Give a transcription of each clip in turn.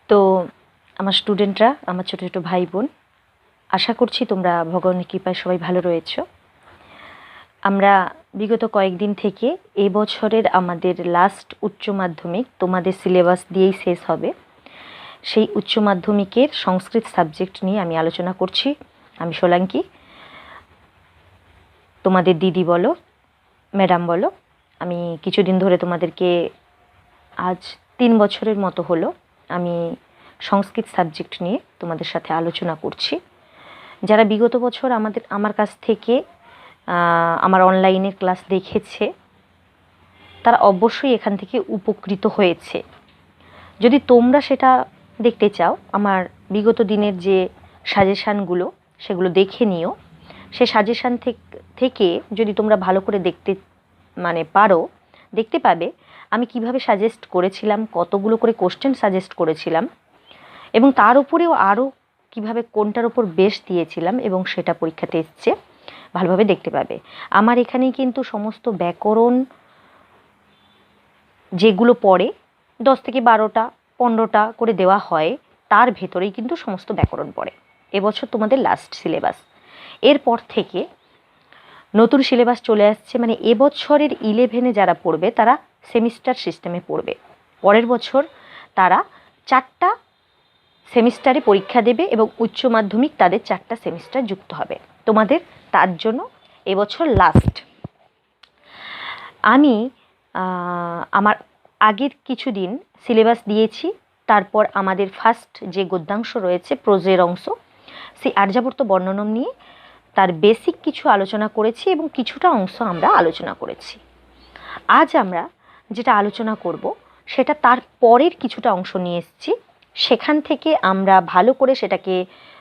তো আমার স্টুডেন্টরা, আমার ছোটো ছোটো ভাই বোন, আশা করছি তোমরা ভগবানের কৃপায় সবাই ভালো রয়েছো। আমরা বিগত কয়েকদিন থেকে এবছরের আমাদের লাস্ট উচ্চ মাধ্যমিক তোমাদের সিলেবাস দিয়েই শেষ হবে। সেই উচ্চ মাধ্যমিকের সংস্কৃত সাবজেক্ট নিয়ে আমি আলোচনা করছি। আমি সোলাঙ্কি, তোমাদের দিদি বলো, ম্যাডাম বলো। আমি কিছুদিন ধরে তোমাদেরকে, আজ 3 বছরের মতো হলো আমি সংস্কৃত সাবজেক্ট নিয়ে তোমাদের সাথে আলোচনা করছি। যারা বিগত বছর আমার কাছ থেকে আমার অনলাইনের ক্লাস দেখেছে তারা অবশ্যই এখান থেকে উপকৃত হয়েছে। যদি তোমরা সেটা দেখতে চাও, আমার বিগত দিনের যে সাজেশানগুলো সেগুলো দেখে নিও। সে সাজেশান থেকে যদি তোমরা ভালো করে পারো, দেখতে পাবে আমি কিভাবে সাজেস্ট করেছিলাম, কতগুলো করে কোশ্চেন সাজেস্ট করেছিলাম, এবং তার উপরেও আরও কিভাবে কোনটার উপর বেশ দিয়েছিলাম এবং সেটা পরীক্ষাতে এসছে, ভালোভাবে দেখতে পাবে। আমার এখানেই কিন্তু সমস্ত ব্যাকরণ যেগুলো পড়ে 10 থেকে 12টা 15টা করে দেওয়া হয়, তার ভেতরেই কিন্তু সমস্ত ব্যাকরণ পড়ে। এবছর তোমাদের লাস্ট সিলেবাস, এরপর থেকে নতুন সিলেবাস চলে আসছে। মানে এবছরের 11-এ যারা পড়বে তারা সেমিস্টার সিস্টেমে পড়বে। পরের বছর তারা 4টা সেমিস্টারে পরীক্ষা দেবে এবং উচ্চ মাধ্যমিক তাদের 4টা সেমিস্টার যুক্ত হবে। তোমাদের তার জন্য এবছর লাস্ট। আমি আমার আগের কিছুদিন সিলেবাস দিয়েছি, তারপর আমাদের ফার্স্ট যে গদ্যাংশ রয়েছে প্রোজের অংশ, সেই আর্যাবর্ত বর্ণনম নিয়ে তার বেসিক কিছু আলোচনা করেছি এবং কিছুটা অংশ আমরা আলোচনা করেছি। আজ আমরা যেটা আলোচনা করব সেটা তার পরের কিছুটা অংশ নিয়ে এসেছি। সেখান থেকে আমরা ভালো করে সেটাকে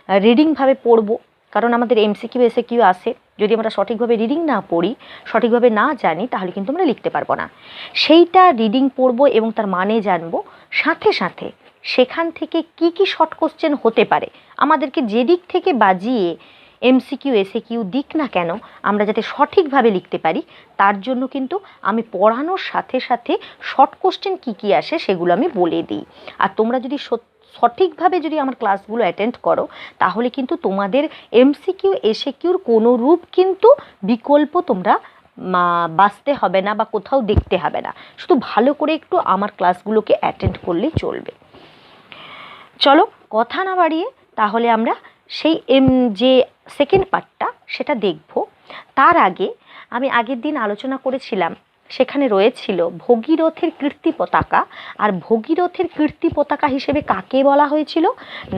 রিডিংভাবে পড়ব, কারণ আমাদের এমসিকিউ এসএকিউ আসে। যদি আমরা সঠিকভাবে রিডিং না পড়ি, সঠিকভাবে না জানি, তাহলে কিন্তু আমরা লিখতে পারবো না। সেইটা রিডিং পড়ব এবং তার মানে জানবো, সাথে সাথে সেখান থেকে কি কি শর্ট কোশ্চেন হতে পারে, আমাদেরকে যে দিক থেকে বাজিয়ে এমসিকিউ এসএকিউ দিক না কেন, আমরা যাতে সঠিকভাবে লিখতে পারি, তার জন্য কিন্তু আমি পড়ানোর সাথে সাথে শর্ট কোশ্চেন কী কী আসে সেগুলো আমি বলে দিই। আর তোমরা যদি সঠিকভাবে যদি আমার ক্লাসগুলো অ্যাটেন্ড করো, তাহলে কিন্তু তোমাদের এমসিকিউ এসএকিউর কোনো রূপ কিন্তু বিকল্প তোমরা বাঁচতে হবে না বা কোথাও দেখতে হবে না। শুধু ভালো করে একটু আমার ক্লাসগুলোকে অ্যাটেন্ড করলেই চলবে। চলো কথা না বাড়িয়ে তাহলে আমরা সেই যে সেকেন্ড পার্টটা সেটা দেখব। তার আগে আমি আগের দিন আলোচনা করেছিলাম, সেখানে রয়েছিল ভগীরথের কীর্তি পতাকা। আর ভগীরথের কীর্তি পতাকা হিসেবে কাকে বলা হয়েছিল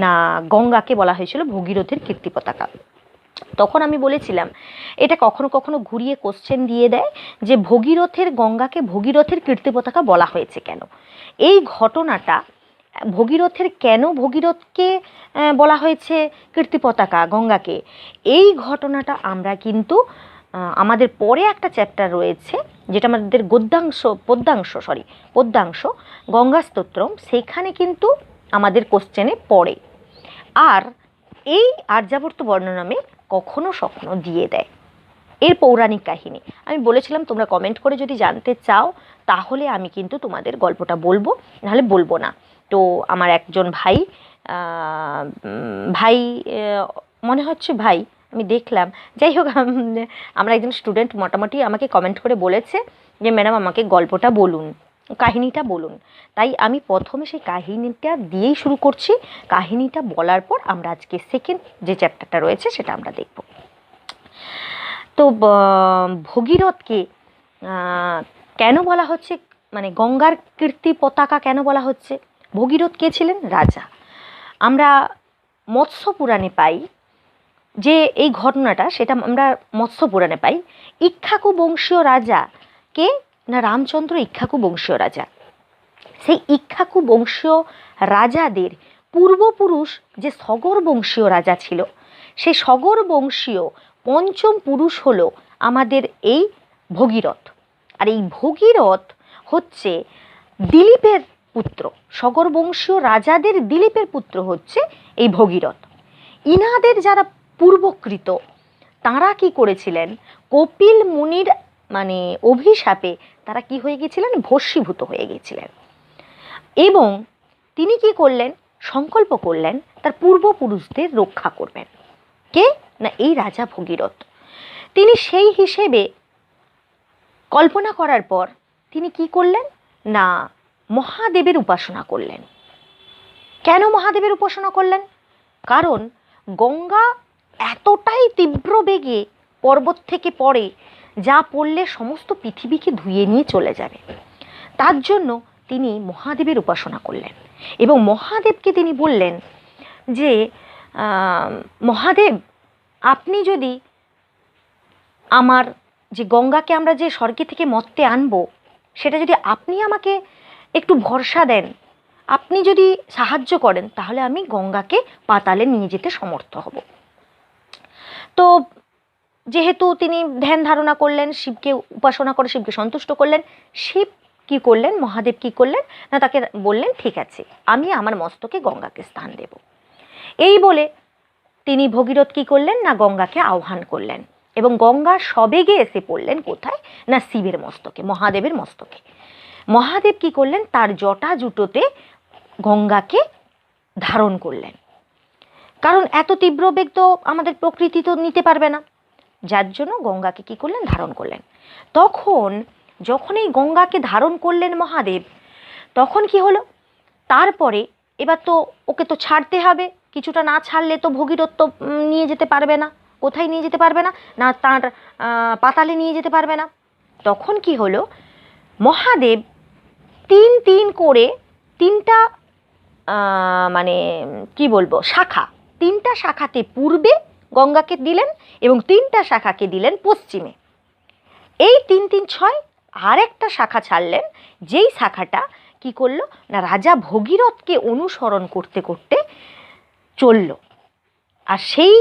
না, গঙ্গাকে বলা হয়েছিল ভগীরথের কীর্তি পতাকা। তখন আমি বলেছিলাম এটা কখনো কখনো ঘুরিয়ে কোশ্চেন দিয়ে দেয় যে গঙ্গাকে ভগীরথের কীর্তি পতাকা বলা হয়েছে কেন। এই ঘটনাটা ভগীরথকে বলা হয়েছে কীর্তি পতাকা গঙ্গাকে, এই ঘটনাটা আমরা কিন্তু আমাদের পরে একটা চ্যাপ্টার রয়েছে যেটা আমাদের পদ্যাংশ গঙ্গা স্তোত্রম, সেখানে কিন্তু আমাদের কোশ্চেনে পড়ে। আর এই আর্যাবর্ত বর্ণনামে কখনো স্বপ্ন দিয়ে দেয় এর পৌরাণিক কাহিনী। আমি বলেছিলাম তোমরা কমেন্ট করে যদি জানতে চাও তাহলে আমি কিন্তু তোমাদের গল্পটা বলবো, নাহলে বলবো না। তো আমার একজন ভাই মনে হচ্ছে ভাই, আমি দেখলাম, যাই হোক, আমরা একজন স্টুডেন্ট মোটামুটি আমাকে কমেন্ট করে বলেছে যে ম্যাডাম আমাকে গল্পটা বলুন, কাহিনীটা বলুন। তাই আমি প্রথমে সেই কাহিনীটা দিয়েই শুরু করছি। কাহিনীটা বলার পর আমরা আজকে সেকেন্ড যে চ্যাপ্টারটা রয়েছে সেটা আমরা দেখব। তো ভগীরথকে কেন বলা হচ্ছে, মানে গঙ্গার কীর্তি পতাকা কেন বলা হচ্ছে? ভগীরথ কে ছিলেন? রাজা। আমরা মৎস্য পুরাণে পাই যে এই ঘটনাটা, সেটা আমরা মৎস্য পুরাণে পাই। ইক্ষ্বাকু বংশীয় রাজা কে না, রামচন্দ্র ইক্ষ্বাকু বংশীয় রাজা। সেই ইক্ষ্বাকু বংশীয় রাজাদের পূর্বপুরুষ যে সগর বংশীয় রাজা ছিল, সেই সগর বংশীয় পঞ্চম পুরুষ হলো আমাদের এই ভগীরথ। আর এই ভগীরথ হচ্ছে দিলীপের পুত্র। সগর বংশীয় রাজাদের দিলীপের পুত্র হচ্ছে এই ভগীরথ। ইনাদের যারা পূর্বকৃত তারা কি করেছিলেন, কপিল মুনির অভিশাপে তারা কি হয়ে গেছিলেন, ভস্মীভূত হয়ে গেছিলেন। এবং তিনি কি করলেন, সংকল্প করলেন তার পূর্বপুরুষদের রক্ষা করবেন। কে না এই রাজা ভগীরথ। তিনি সেই হিসেবে কল্পনা করার পর তিনি কি করলেন না মহাদেবের উপাসনা করলেন। কেন মহাদেবের উপাসনা করলেন? কারণ গঙ্গা এতটাই তীব্র বেগে পর্বত থেকে পড়ে, যা পড়লে সমস্ত পৃথিবীকে ধুয়ে নিয়ে চলে যাবে। তার জন্য তিনি মহাদেবের উপাসনা করলেন এবং মহাদেবকে তিনি বললেন যে মহাদেব, আপনি যদি আমার যে গঙ্গাকে আমরা যে স্বর্গে থেকে মর্তে আনবো, সেটা যদি আপনি আমাকে একটু ভরসা দেন, আপনি যদি সাহায্য করেন, তাহলে আমি গঙ্গাকে পাতালে নিয়ে যেতে সমর্থ হব। তো যেহেতু তিনি ধ্যান ধারণা করলেন, শিবকে উপাসনা করে শিবকে সন্তুষ্ট করলেন, শিব কি করলেন, মহাদেব কি করলেন না তাকে বললেন ঠিক আছে, আমি আমার মস্তকে গঙ্গাকে স্থান দেব। এই বলে তিনি ভগীরথ কি করলেন না গঙ্গাকে আহ্বান করলেন এবং গঙ্গা সবেগে এসে পড়লেন কোথায় না শিবের মস্তকে, মহাদেবের মস্তকে। মহাদেব কি করলেন, তার জটা জুটোতে গঙ্গাকে ধারণ করলেন। কারণ এত তীব্র বেগ তো আমাদের প্রকৃতি তো নিতে পারবে না, যার জন্য গঙ্গাকে কি করলেন, ধারণ করলেন। তখন যখন এই গঙ্গাকে ধারণ করলেন মহাদেব, তখন কি হলো, তারপরে এবার তো ওকে তো ছাড়তে হবে, কিছুটা না ছাড়লে তো ভগীরথ তো নিয়ে যেতে পারবে না। কোথায় নিয়ে যেতে পারবে না না তার পাতালে নিয়ে যেতে পারবে না। তখন কি হলো, মহাদেব তিন তিন করে তিনটা মানে কি বলবো শাখা, তিনটা শাখাতে পূর্বে গঙ্গাকে দিলেন এবং তিনটা শাখাকে দিলেন পশ্চিমে। এই 3 3 6 আর একটা শাখা ছাড়লেন, যেই শাখাটা কি করলো না রাজা ভগীরথকে অনুসরণ করতে করতে চলল। আর সেই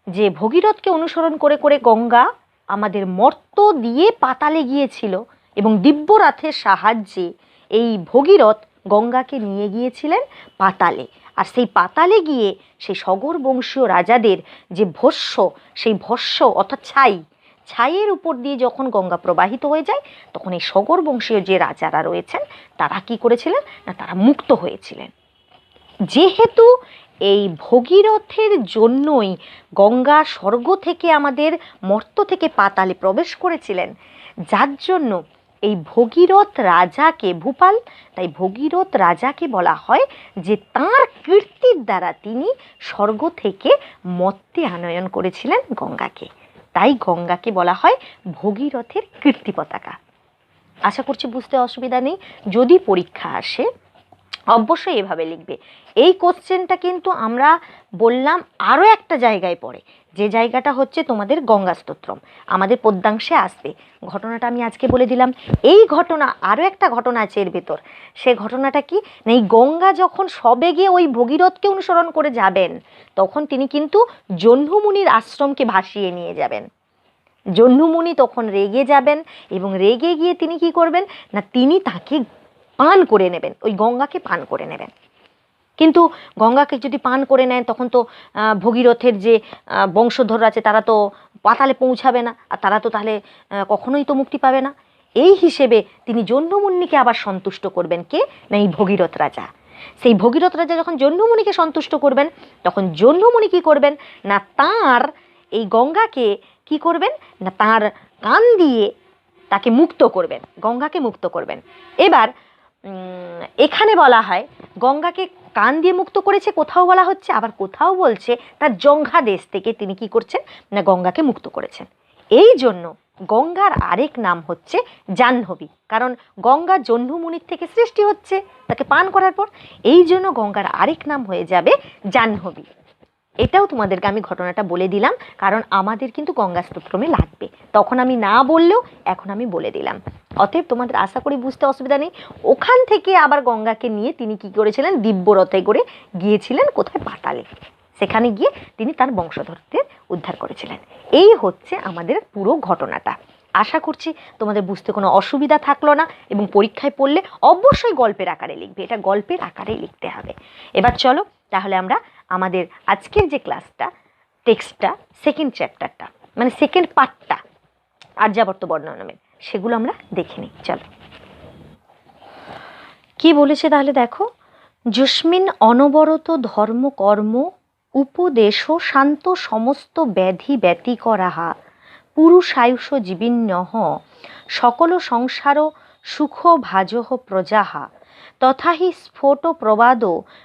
যে ভগীরথকে অনুসরণ করে করে গঙ্গা আমাদের মর্ত দিয়ে পাতালে গিয়েছিল এবং দিব্যরথের সাহায্যে এই ভগীরথ গঙ্গাকে নিয়ে গিয়েছিলেন পাতালে। আর সেই পাতালে গিয়ে সেই সগর বংশীয় রাজাদের যে ভস্য, সেই ভস্য অর্থাৎ ছাইয়ের উপর দিয়ে যখন গঙ্গা প্রবাহিত হয়ে যায়, তখন এই সগর বংশীয় যে রাজারা রয়েছেন তারা কি করেছিলেন না তারা মুক্ত হয়েছিলেন। যেহেতু এই ভগীরথের জন্যই গঙ্গা স্বর্গ থেকে আমাদের মর্ত থেকে পাতালে প্রবেশ করেছিলেন, যার জন্য এই ভগীরথ রাজাকে ভূপাল, তাই ভগীরথ রাজাকে বলা হয় যে তাঁর কীর্তির দ্বারা তিনি স্বর্গ থেকে মর্তে আনয়ন করেছিলেন গঙ্গাকে। তাই গঙ্গাকে বলা হয় ভগীরথের কীর্তি পতাকা। আশা করছি বুঝতে অসুবিধা নেই। যদি পরীক্ষা আসে অবশ্যই এভাবে লিখবে। এই কোশ্চেনটা কিন্তু আমরা বললাম আরও একটা জায়গায় পড়ে, যে জায়গাটা হচ্ছে তোমাদের গঙ্গা স্তোত্রম, আমাদের পদ্যাংশে আসবে। ঘটনাটা আমি আজকে বলে দিলাম। এই ঘটনা আরও একটা ঘটনা আছে এর ভেতর। সে ঘটনাটা কি না, এই গঙ্গা যখন সবেগে ওই ভগীরথকে অনুসরণ করে যাবেন, তখন তিনি কিন্তু জহ্নুমুনির আশ্রমকে ভাসিয়ে নিয়ে যাবেন। জহ্নুমুনি তখন রেগে যাবেন এবং রেগে গিয়ে তিনি কি করবেন না তিনি তাকে পান করে নেবেন, ওই গঙ্গাকে পান করে নেবেন। কিন্তু গঙ্গাকে যদি পান করে নেন, তখন তো ভগীরথের যে বংশধর আছে তারা তো পাতালে পৌঁছাবে না, আর তারা তো তাহলে কখনোই তো মুক্তি পাবে না। এই হিসেবে তিনি জহ্নুমুনিকে আবার সন্তুষ্ট করবেন। কে না এই ভগীরথ রাজা। সেই ভগীরথ রাজা যখন জহ্নুমুনিকে সন্তুষ্ট করবেন, তখন জহ্নুমুনি কি করবেন না তার এই গঙ্গাকে কি করবেন না তার কান দিয়ে তাকে মুক্ত করবেন, গঙ্গাকে মুক্ত করবেন। এবার এখানে বলা হয় গঙ্গাকে কান দিয়ে মুক্ত করেছে, কোথাও বলা হচ্ছে, আবার কোথাও বলছে তার জঙ্ঘা দেশ থেকে তিনি কি করছেন না গঙ্গাকে মুক্ত করেছেন। এই জন্য গঙ্গার আরেক নাম হচ্ছে জাহ্নবী, কারণ গঙ্গা জহ্নুমুনির থেকে সৃষ্টি হচ্ছে তাকে পান করার পর। এই জন্য গঙ্গার আরেক নাম হয়ে যাবে জাহ্নবী। এটাও তোমাদেরকে আমি ঘটনাটা বলে দিলাম, কারণ আমাদের কিন্তু গঙ্গা স্তোত্রমে লাগবে। তখন আমি না বললেও এখন আমি বলে দিলাম। অতএব তোমাদের আশা করি বুঝতে অসুবিধা নেই। ওখান থেকে আবার গঙ্গাকে নিয়ে তিনি কি করেছিলেন, দিব্যরথে করে গিয়েছিলেন কোথায়, পাতালে। সেখানে গিয়ে তিনি তার বংশধরদের উদ্ধার করেছিলেন। এই হচ্ছে আমাদের পুরো ঘটনাটা। আশা করছি তোমাদের বুঝতে কোনো অসুবিধা থাকলো না, এবং পরীক্ষায় পড়লে অবশ্যই গল্পের আকারে লিখবে, এটা গল্পের আকারেই লিখতে হবে। এবার চলো তাহলে আমরা আমাদের আজকের যে ক্লাসটা, টেক্সটটা, সেকেন্ড চ্যাপ্টারটা মানে সেকেন্ড পার্টটা আর্যাবর্ত বর্ণনামের, সেগুলো আমরা দেখে নিই। চলো কি বলেছে তাহলে দেখো। যস্মিন অনবরত ধর্ম কর্ম উপদেশ শান্ত সমস্ত ব্যাধি ব্যতিকরাহা পুরুষায়ুষ জীবিন্যঃ সকল সংসার সুখ ভাজঃ প্রজাহা তথা হি স্ফোট প্রবাদ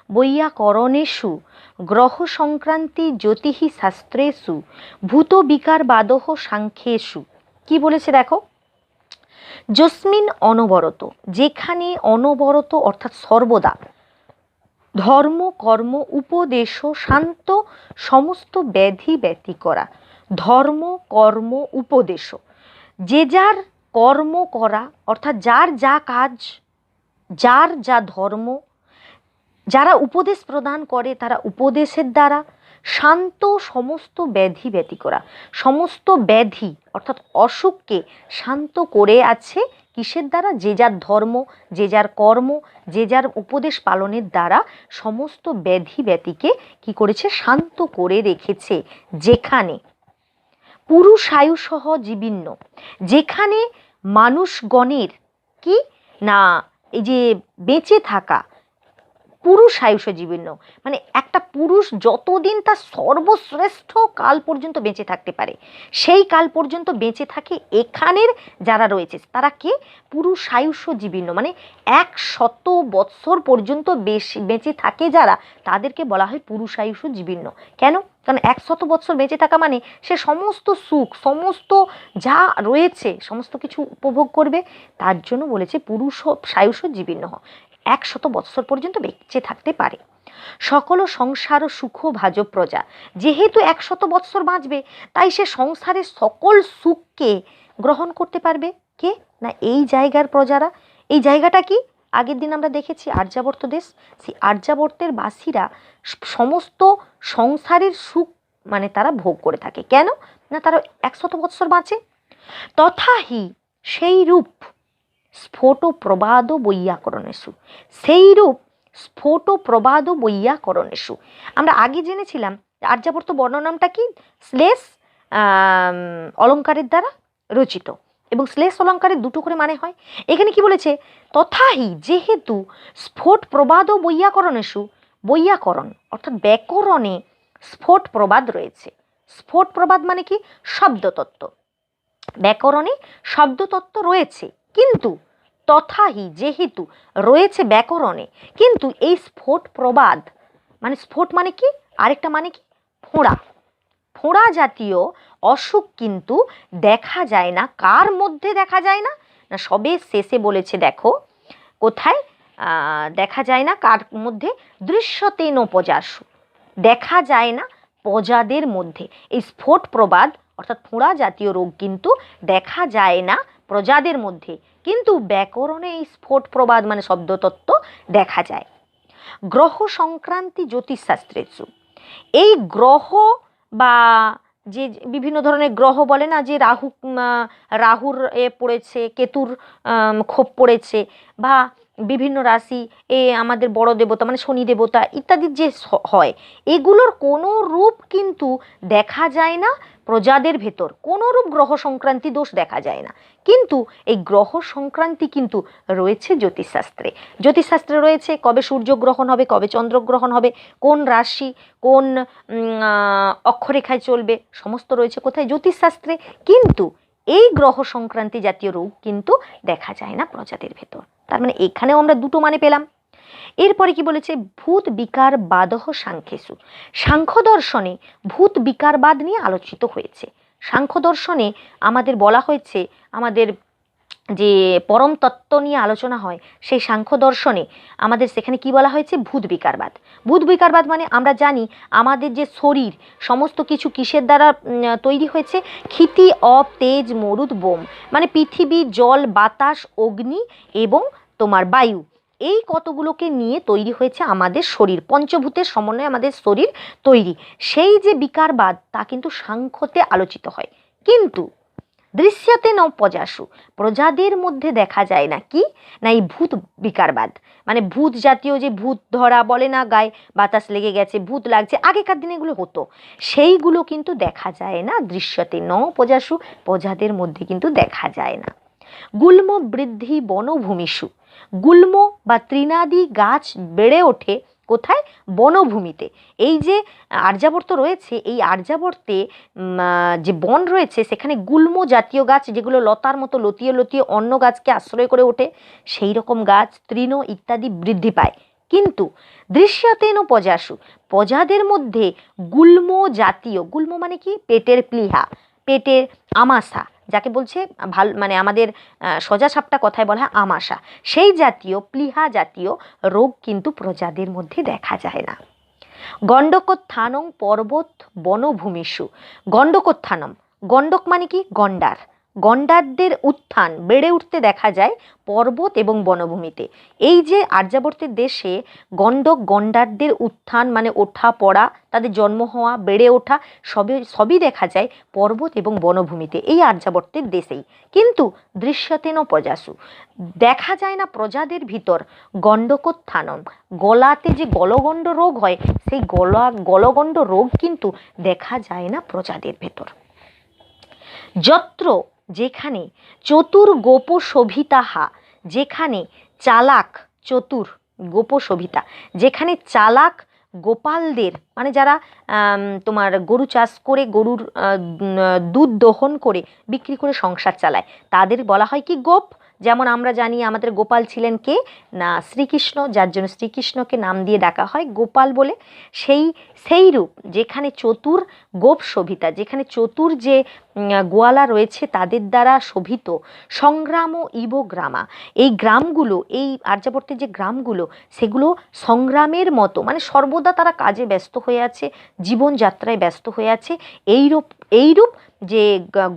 বৈয়াকরণেষু গ্রহ সংক্রান্তি জ্যোতিঃ শাস্ত্রেষু ভূত বিকারবাদঃ সাংখ্যেষু। কি বলেছে দেখো, যস্মিন অনবরত, যেখানে অনবরত অর্থাৎ সর্বদা, ধর্ম কর্ম উপদেশ শান্ত সমস্ত ব্যাধি ব্যতিকরা, ধর্ম কর্ম উপদেশ, যে যার কর্ম করা অর্থাৎ যার যা কাজ, যার যা ধর্ম, যারা উপদেশ প্রদান করে তারা উপদেশের দ্বারা শান্ত সমস্ত ব্যাধি ব্যতিকরা, সমস্ত ব্যাধি অর্থাৎ অসুখকে শান্ত করে আছে কিসের দ্বারা? যে যার ধর্ম, যে যার কর্ম, যে যার উপদেশ পালনের দ্বারা সমস্ত ব্যাধি ব্যতিকে কি করেছে? শান্ত করে রেখেছে। যেখানে পুরুষায়ুসহ জীবিন্ন, যেখানে মানুষগণের কি না, এই যে বেঁচে থাকা, পুরুষায়ুষ জীবিন্ন মানে একটা পুরুষ যতদিন তার সর্বশ্রেষ্ঠ কাল পর্যন্ত বেঁচে থাকতে পারে সেই কাল পর্যন্ত বেঁচে থাকে এখানের যারা রয়েছে তারা কে? পুরুষায়ুষ জীবিন্ন মানে 100 বৎসর পর্যন্ত বেঁচে থাকে যারা, তাদেরকে বলা হয় পুরুষায়ুষ জীবিন্ন। কেন? কারণ 100 বৎসর বেঁচে থাকা মানে সে সমস্ত সুখ, সমস্ত যা রয়েছে সমস্ত কিছু উপভোগ করবে, তার জন্য বলেছে পুরুষায়ুষ জীবিন্ন। 100 বৎসর পর্যন্ত বেঁচে থাকতে পারে। সকল সংসার সুখ ভাজ প্রজা, যেহেতু 100 বৎসর বাঁচবে তাই সে সংসারের সকল সুখকে গ্রহণ করতে পারবে। কে না? এই জায়গার প্রজারা। এই জায়গাটা কি? আগের দিন আমরা দেখেছি আর্যাবর্ত দেশ, সেই আর্যাবর্তের বাসীরা সমস্ত সংসারের সুখ মানে তারা ভোগ করে থাকে। কেন না? তারা 100 বৎসর বাঁচে। তথাহি সেই রূপ স্ফোট প্রবাদ বৈয়াকরণেষু, সেই রূপ স্ফোট প্রবাদ বৈয়াকরণেষু। আমরা আগে জেনেছিলাম আর্যাবর্ত বর্ণনামটা কি? শ্লেষ অলঙ্কারের দ্বারা রচিত, এবং শ্লেষ অলঙ্কারের দুটো করে মানে হয়। এখানে কি বলেছে? তথাহি, যেহেতু স্ফোট প্রবাদ বৈয়াকরণেষু, বৈয়াকরণ অর্থাৎ ব্যাকরণে স্ফোট প্রবাদ রয়েছে। স্ফোট প্রবাদ মানে কি? শব্দতত্ত্ব। ব্যাকরণে শব্দতত্ত্ব রয়েছে, কিন্তু তথাহি যেহেতু রয়েছে ব্যাকরণে, কিন্তু এই স্ফোট প্রবাদ মানে স্ফোট মানে কি? আরেকটা মানে কি? ফোঁড়া। ফোঁড়া জাতীয় অসুখ কিন্তু দেখা যায় না। কার মধ্যে দেখা যায় না? না, সবে শেষে বলেছে দেখো কোথায় দেখা যায় না, কার মধ্যে? দৃশ্যতে ন প্রজাসু, দেখা যায় না প্রজাদের মধ্যে। এই স্ফোট প্রবাদ অর্থাৎ ফোঁড়া জাতীয় রোগ কিন্তু দেখা যায় না প্রজাদের মধ্যে, কিন্তু ব্যাকরণে এই স্ফোট প্রবাদ মানে শব্দতত্ত্ব দেখা যায়। গ্রহ সংক্রান্তি জ্যোতিষশাস্ত্রেষু, এই গ্রহ বা যে বিভিন্ন ধরনের গ্রহ বলে না, যে রাহুর পড়েছে, কেতুর ক্ষোভ পড়েছে, বা বিভিন্ন রাশি আমাদের বড় দেবতা মানে শনি দেবতা ইত্যাদি যে হয়, এগুলোর কোনো রূপ কিন্তু দেখা যায় না প্রজাদের ভেতর। কোনো রূপ গ্রহ সংক্রান্তি দোষ দেখা যায় না, কিন্তু এই গ্রহ সংক্রান্তি কিন্তু রয়েছে জ্যোতিষশাস্ত্রে। জ্যোতিষশাস্ত্রে রয়েছে কবে সূর্যগ্রহণ হবে, কবে চন্দ্রগ্রহণ হবে, কোন রাশি কোন অক্ষরেখায় চলবে, সমস্ত রয়েছে কোথায়? জ্যোতিষশাস্ত্রে। কিন্তু এই গ্রহ সংক্রান্তি জাতীয় রোগ কিন্তু দেখা যায় না প্রজাদের ভেতর। তার মানে এখানেও আমরা দুটো মানে পেলাম। এরপরে কি বলেছে? ভূত বিকার বাদহ সাংখ্যেষু, সাংখ্য দর্শনে ভূত বিকারবাদ নিয়ে আলোচিত হয়েছে। সাংখ্য দর্শনে আমাদের বলা হয়েছে, আমাদের যে পরম তত্ত্ব নিয়ে আলোচনা হয় সেই সাংখ্য দর্শনে আমাদের সেখানে কি বলা হয়েছে? ভূত বিকারবাদ। ভূত বিকারবাদ মানে আমরা জানি আমাদের যে শরীর সমস্ত কিছু কিসের দ্বারা তৈরি হয়েছে? ক্ষিতি অপ তেজ মরুদ বোম, মানে পৃথিবী জল বাতাস অগ্নি এবং তোমার বায়ু, এই কতগুলোকে নিয়ে তৈরি হয়েছে আমাদের শরীর। পঞ্চভূতের সমন্বয়ে আমাদের শরীর তৈরি। সেই যে বিকারবাদ তা কিন্তু সাংখ্যতে আলোচিত হয়, কিন্তু দৃশ্যতে ন প্রজাসু, প্রজাদের মধ্যে দেখা যায় না। কি না? এই ভূত বিকারবাদ মানে ভূত জাতীয় যে ভূত ধরা বলে না, গায়ে বাতাস লেগে গেছে ভূত লাগছে, আগেকার দিনে এগুলো হতো, সেইগুলো কিন্তু দেখা যায় না। দৃশ্যতে ন প্রজাসু, প্রজাদের মধ্যে কিন্তু দেখা যায় না। গুল্ম বৃদ্ধি বনভূমিষু, গুল্ম বা তৃণাদি গাছ বেড়ে ওঠে কোথায়? বনভূমিতে। এই যে আর্যাবর্ত রয়েছে, এই আর্যাবর্তে যে বন রয়েছে সেখানে গুল্ম জাতীয় গাছ, যেগুলো লতার মতো লতিয়ে লতিয়ে অন্য গাছকে আশ্রয় করে ওঠে, সেই রকম গাছ তৃণ ইত্যাদি বৃদ্ধি পায়। কিন্তু দৃশ্যতেন পজাসু, প্রজাদের মধ্যে গুল্ম জাতীয়, গুল্ম মানে কি? পেটের প্লীহা, পেটের আমাশা, যাকে বলছে ভাল মানে আমাদের সোজা সাপটা কথায় বলা হয় আমাশা, সেই জাতীয় প্লীহা জাতীয় রোগ কিন্তু প্রজাদের মধ্যে দেখা যায় না। গণ্ডকোত্থানং পর্বত বনভূমিষু, গণ্ডকোত্থানম, গণ্ডক মানে কি? গণ্ডার, গণ্ডারদের উত্থান বেড়ে উঠতে দেখা যায় পর্বত এবং বনভূমিতে। এই যে আর্যাবর্তের দেশে গণ্ডারদের উত্থান মানে ওঠা পড়া, তাদের জন্ম হওয়া, বেড়ে ওঠা সবই দেখা যায় পর্বত এবং বনভূমিতে, এই আর্যাবর্তের দেশেই। কিন্তু দৃশ্যতেন প্রজাসু, দেখা যায় না প্রজাদের ভিতর গণ্ডকোত্থানম, গলাতে যে গলগণ্ড রোগ হয় সেই গলগণ্ড রোগ কিন্তু দেখা যায় না প্রজাদের ভেতর। যত্র, যেখানে চতুর গোপ শোভিতাহা, যেখানে চালাক চতুর গোপ শোভিতা, যেখানে চালাক গোপালদের মানে যারা তোমার গরু চাষ করে গরুর দুধ দহন করে বিক্রি করে সংসার চালায়, তাদের বলা হয় কি? গোপ। যেমন আমরা জানি আমাদের গোপাল ছিলেন কে? না শ্রীকৃষ্ণ, যার জন্য শ্রীকৃষ্ণকে নাম দিয়ে ডাকা হয় গোপাল বলে। সেই রূপ যেখানে চতুর গোপ শোভিতা, যেখানে চতুর যে গোয়ালা রয়েছে তাদের দ্বারা শোভিত, সংগ্রাম ও ইব গ্রামা, এই গ্রামগুলো, এই আর্যাবর্তের যে গ্রামগুলো সেগুলো সংগ্রামের মতো, মানে সর্বদা তারা কাজে ব্যস্ত হয়ে আছে, জীবনযাত্রায় ব্যস্ত হয়ে আছে, এইরূপ যে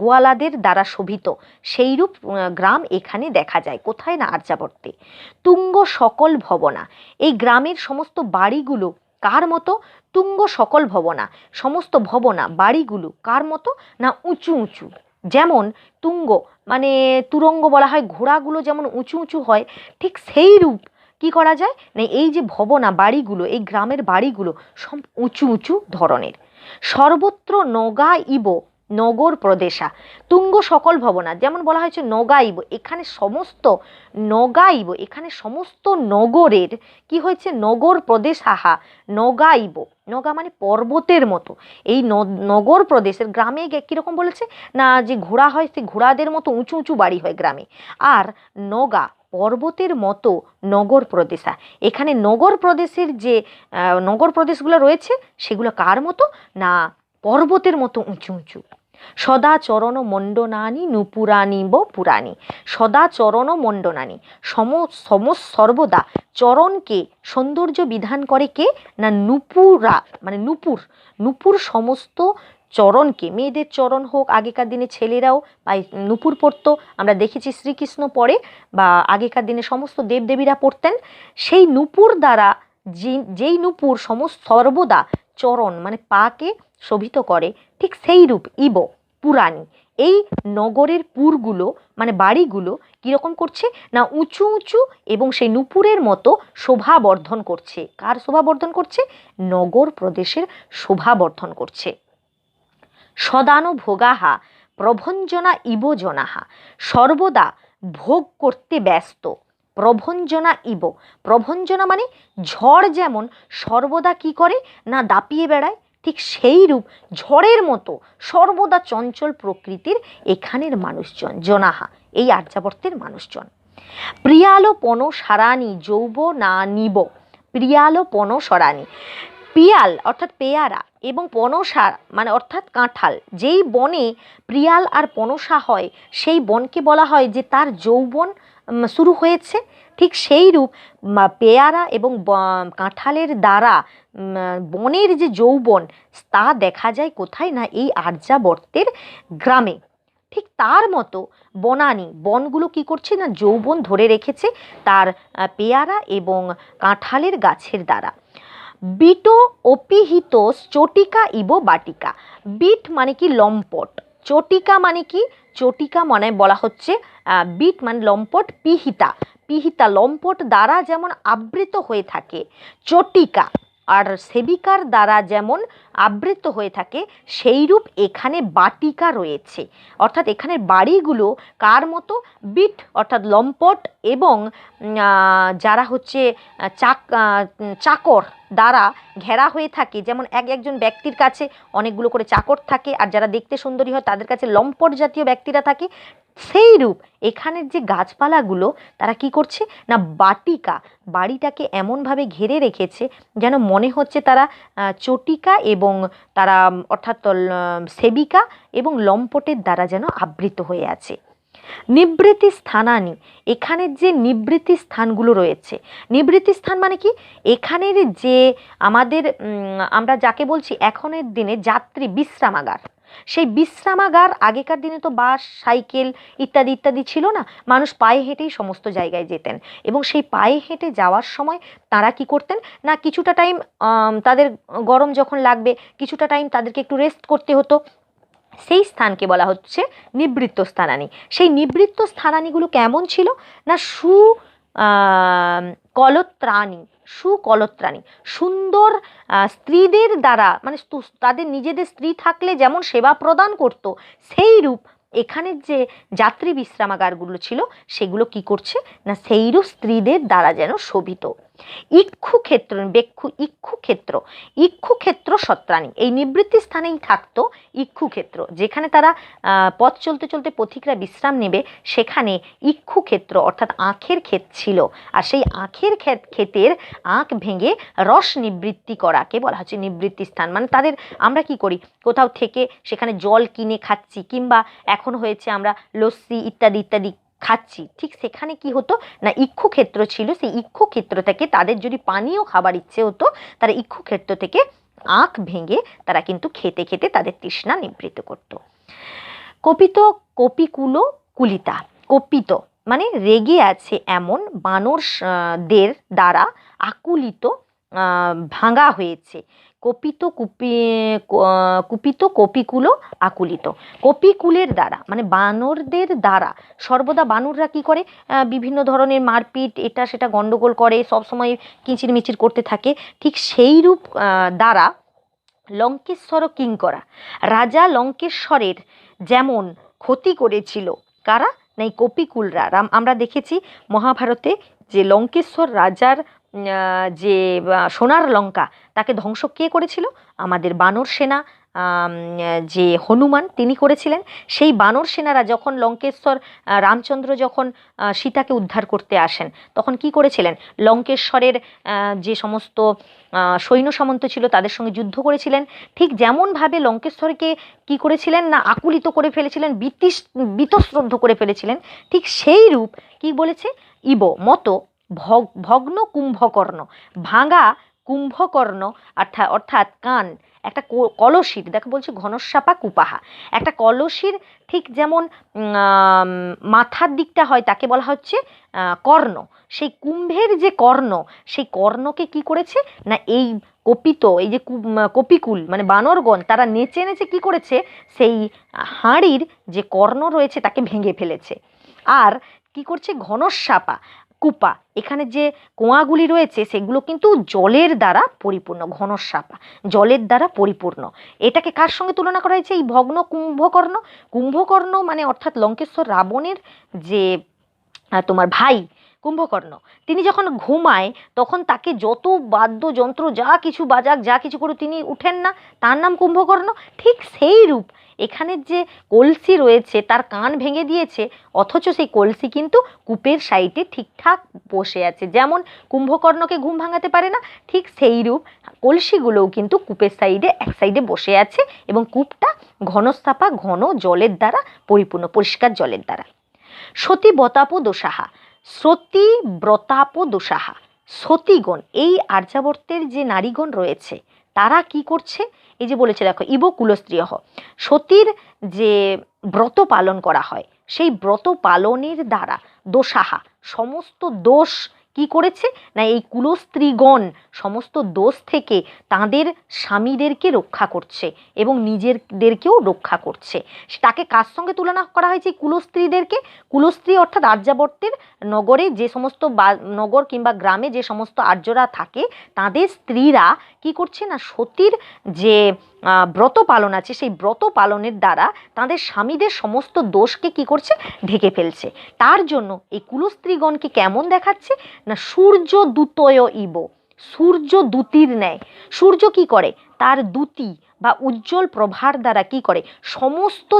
গোয়ালাদের দ্বারা শোভিত সেইরূপ গ্রাম এখানে দেখা যায়। কোথায়? না আর্যাবর্তে। তুঙ্গ সকল ভবনা, এই গ্রামের সমস্ত বাড়িগুলো কার মতো? তুঙ্গ সকল ভবনা, সমস্ত ভবনা বাড়িগুলো কার মতো? না উঁচু উঁচু। যেমন তুঙ্গ মানে তুরঙ্গ বলা হয়, ঘোড়াগুলো যেমন উঁচু উঁচু হয়, ঠিক সেই রূপ কি করা যায় না এই যে ভবনা বাড়িগুলো, এই গ্রামের বাড়িগুলো সব উঁচু উঁচু ধরনের। সর্বত্র নগা ইব নগর প্রদেশা, তুঙ্গ সকল ভবনা, যেমন বলা হয়েছে নগাইব, এখানে সমস্ত নগাইব, এখানে সমস্ত নগরের কি হয়েছে? নগর প্রদেশ আহা নগাইব, নগা মানে পর্বতের মতো, এই নগর প্রদেশের গ্রামে কিরকম বলেছে না যে ঘোড়া হয়, সেই ঘোড়াদের মতো উঁচু উঁচু বাড়ি হয় গ্রামে, আর নগা পর্বতের মতো নগর প্রদেশা, এখানে নগর প্রদেশের যে নগর প্রদেশগুলো রয়েছে সেগুলো কার মতো? না পর্বতের মতো উঁচু উঁচু। সদা চরণ মণ্ডনানি নুপুরানি ব পুরাণী, সদা চরণ মণ্ডনানি, সর্বদা চরণকে সৌন্দর্য বিধান করে কে? না নুপুরা মানে নুপুর সমস্ত চরণকে, মেয়েদের চরণ হোক, আগেকার দিনে ছেলেরাও নুপুর পরতো, আমরা দেখেছি শ্রীকৃষ্ণ পরে বা আগেকার দিনে সমস্ত দেবদেবীরা পরতেন, সেই নুপুর দ্বারা যেই নুপুর সর্বদা চরণ মানে পাকে শোভিত করে, ঠিক সেই রূপ ইব পুরাণী, এই নগরের পুরগুলো মানে বাড়িগুলো কিরকম করছে না উঁচু উঁচু এবং সেই নুপুরের মতো শোভা বর্ধন করছে। কার শোভা বর্ধন করছে? নগর প্রদেশের শোভা বর্ধন করছে। সদানো ভোগাহা প্রভঞ্জনা ইব জনাহা, সর্বদা ভোগ করতে ব্যস্ত। প্রভঞ্জনা ইব, প্রভঞ্জনা মানে ঝড় যেমন সর্বদা কি করে না দাপিয়ে বেড়ায়, ঠিক সেই রূপ ঝড়ের মতো সর্বদা চঞ্চল প্রকৃতির এখানের মানুষজন, জনাহা এই আর্যাবর্তের মানুষজন। প্রিয়ালো পন সারানি যৌব না নিব, প্রিয়ালো পন সরানি, পিয়াল অর্থাৎ পেয়ারা এবং পনসা মানে অর্থাৎ কাঁঠাল, যেই বনে প্রিয়াল আর পনসা হয় সেই বনকে বলা হয় যে তার যৌবন শুরু হয়েছে, ঠিক সেই রূপ পেয়ারা এবং কাঁঠালের দ্বারা বনের যে যৌবন তা দেখা যায় কোথায় না এই আর্যাবর্তের গ্রামে। ঠিক তার মতো বনানি বনগুলো কি করছে না যৌবন ধরে রেখেছে তার পেয়ারা এবং কাঁঠালের গাছের দ্বারা। বিট অপিহিত চটিকা ইব বাটিকা, বিট মানে কি লম্পট, চটিকা মানে কি? চটিকা মানে বলা হচ্ছে বিট মানে লম্পট, পিহিতা লম্পট দ্বারা যেমন আবৃত হয়ে থাকে, চটিকা আর সেবিকার দ্বারা যেমন আবৃত হয়ে থাকে, সেইরূপ এখানে বাটিকা রয়েছে। অর্থাৎ এখানের বাড়িগুলো কার মতো? বিট অর্থাৎ লম্পট এবং যারা হচ্ছে চাকর দ্বারা ঘেরা হয়ে থাকে। যেমন একজন ব্যক্তির কাছে অনেকগুলো করে চাকর থাকে, আর যারা দেখতে সুন্দরী হয় তাদের কাছে লম্পট জাতীয় ব্যক্তিরা থাকে। সেই রূপ এখানের যে গাছপালাগুলো তারা কি করছে না, বাটিকা বাড়িটাকে এমনভাবে ঘিরে রেখেছে যেন মনে হচ্ছে তারা চটিকা এবং তারা অর্থাৎ সেবিকা এবং লম্পটের দ্বারা যেন আবৃত হয়ে আছে। নিবৃত্তি স্থানানি, এখানের যে নিবৃত্তি স্থানগুলো রয়েছে, নিবৃত্তি স্থান মানে কি? এখানের যে আমাদের আমরা যাকে বলছি এখনের দিনে যাত্রী বিশ্রামাগার, সেই বিশ্রামাগার আগেকার দিনে তো বাস, সাইকেল ইত্যাদি ইত্যাদি ছিল না, মানুষ পায়ে হেঁটেই সমস্ত জায়গায় যেতেন। এবং সেই পায়ে হেঁটে যাওয়ার সময় তারা কি করতেন না, কিছুটা টাইম তাদের গরম যখন লাগবে কিছুটা টাইম তাদেরকে একটু রেস্ট করতে হতো। সেই স্থানকে বলা হচ্ছে নিবৃত্ত স্থানানি। সেই নিবৃত্ত স্থানানিগুলো কেমন ছিল না, কলত্রাণী, সুকলত্রাণী, সুন্দর স্ত্রীদের দ্বারা, মানে তাদের নিজেদের স্ত্রী থাকলে যেমন সেবা প্রদান করত, সেই রূপ এখানের যে যাত্রী বিশ্রামাগারগুলো ছিল সেগুলো কি করছে না, সেইরূপ স্ত্রীদের দ্বারা যেন শোভিত। ইক্ষুক্ষেত্র, ইক্ষুক্ষেত্র সত্রাণী, এই নিবৃত্তি স্থানেই থাকতো ইক্ষুক্ষেত্র, যেখানে তারা পথ চলতে চলতে পথিকরা বিশ্রাম নেবে, সেখানে ইক্ষুক্ষেত্র অর্থাৎ আখের ক্ষেত ছিল। আর সেই আখের ক্ষেতের আখ ভেঙে রস নিবৃত্তি করাকে বলা হচ্ছে নিবৃত্তি স্থান। মানে তাদের, আমরা কি করি, কোথাও থেকে সেখানে জল কিনে খাচ্ছি, কিংবা এখন হয়েছে আমরা লস্যি ইত্যাদি ইত্যাদি খাচ্ছি, ঠিক সেখানে কি হতো না, ইক্ষুক্ষেত্র ছিল। সেই ইক্ষুক্ষেত্র থেকে তাদের যদি পানীয় খাবার ইচ্ছে হতো, তারা ইক্ষুক্ষেত্র থেকে আখ ভেঙে তারা কিন্তু খেতে খেতে তাদের তৃষ্ণা নিবৃত্ত করত। কপিত, কপিকুলো কুলিতা, কপিত মানে রেগে আছে এমন বানরদের দ্বারা আকুলিত, ভাঙা হয়েছে। কপিত কুপিত কপিকুলো আকুলিত, কপিকুলের দ্বারা মানে বানরদের দ্বারা। সর্বদা বানররা কি করে, বিভিন্ন ধরনের মারপিট, এটা সেটা গন্ডগোল করে, সবসময় কিচিরমিচির করতে থাকে। ঠিক সেই রূপ দ্বারা লঙ্কেশ্বর কিঙ্করা, রাজা লঙ্কেশ্বরের যেমন ক্ষতি করেছিল কারা, না এই কপিকুলরা। আমরা দেখেছি মহাভারতে যে লঙ্কেশ্বর রাজার যে সোনার লঙ্কা, তাকে ধ্বংস কে করেছিল? আমাদের বানর সেনা, যে হনুমান তিনি করেছিলেন। সেই বানর সেনারা যখন লঙ্কেশ্বর, রামচন্দ্র যখন সীতাকে উদ্ধার করতে আসেন, তখন কি করেছিলেন? লঙ্কেশ্বরের যে সমস্ত সৈন্য সামন্ত ছিল তাদের সঙ্গে যুদ্ধ করেছিলেন। ঠিক যেমনভাবে লঙ্কেশ্বরকে কি করেছিলেন না, আকুলিত করে ফেলেছিলেন, বীতশ্রদ্ধ করে ফেলেছিলেন। ঠিক সেই রূপ কি বলেছে, ইব মতো ভগ্ন কুম্ভকর্ণ, ভাঙা কুম্ভকর্ণ অর্থাৎ কান, একটা কলসির, দেখো বলছে ঘনশ্যাপা কুপাহা, একটা কলসির ঠিক যেমন মাথার দিকটা হয় তাকে বলা হচ্ছে কর্ণ। সেই কুম্ভের যে কর্ণ, সেই কর্ণকে কি করেছে না, এই কপিত, এই যে কপিকুল মানে বানরগণ, তারা নেচে নেচে কি করেছে, সেই হাঁড়ির যে কর্ণ রয়েছে তাকে ভেঙে ফেলেছে। আর কি করছে, ঘনশ্যাপা কূপা, এখানে যে কুয়াগুলি রয়েছে সেগুলো কিন্তু জলের দ্বারা পরিপূর্ণ, ঘনশ্যাপা জলের দ্বারা পরিপূর্ণ। এটাকে কার সঙ্গে তুলনা করা হয়েছে? এই ভগ্ন কুম্ভকর্ণ। কুম্ভকর্ণ মানে অর্থাৎ লঙ্কেশ্বর রাবণের যে তোমার ভাই কুম্ভকর্ণ, তিনি যখন ঘুমায় তখন তাকে যত বাদ্যযন্ত্র যা কিছু বাজাক, যা কিছু করে তিনি উঠেন না, তার নাম কুম্ভকর্ণ। ঠিক সেই রূপ এখানের যে কলসি রয়েছে তার কান ভেঙে দিয়েছে, অথচ সেই কলসি কিন্তু কূপের সাইডে ঠিকঠাক বসে আছে। যেমন কুম্ভকর্ণকে ঘুম ভাঙাতে পারে না, ঠিক সেই রূপ কলসিগুলোও কিন্তু কূপের সাইডে এক সাইডে বসে আছে, এবং কূপটা ঘনশ্যাপা, ঘন জলের দ্বারা পরিপূর্ণ, পরিষ্কার জলের দ্বারা। সতী বতাপ দোষাহা, সতী ব্রতাপ দোষাহা, সতীগণ, এই আর্যাবর্তের যে নারীগণ রয়েছে তারা কি করছে, এই যে বলেছে দেখো ইব কুলস্ত্রিয়ঃ, সতীর যে ব্রত পালন করা হয় সেই ব্রত পালনের দ্বারা দোষাহা, সমস্ত দোষ কি করেছে না এই কুলস্ত্রীগণ সমস্ত দোষ থেকে তাদের স্বামীদেরকে রক্ষা করছে এবং নিজেদেরকেও রক্ষা করছে। তাকে কার সঙ্গে তুলনা করা হয়েছে? কুলস্ত্রীদেরকে। কুলস্ত্রী অর্থাৎ আর্যাবর্তের নগরে যে সমস্ত নগর কিংবা গ্রামে যে সমস্ত আর্যরা থাকে তাদের স্ত্রীরা কি করছে না সতীর যে ব্রত পালন আছে সেই ব্রত পালনের দ্বারা তাদের স্বামীদের সমস্ত দোষকে কি করছে ঢেকে ফেলছে। তার জন্য এই কুলস্ত্রীগণকে কেমন দেখাচ্ছে না সূর্য দূতয় ইব, সূর্য দূতির ন্যায়। সূর্য কি করে? তার দ্যুতি বা উজ্জ্বল প্রভার দ্বারা কি করে সমস্ত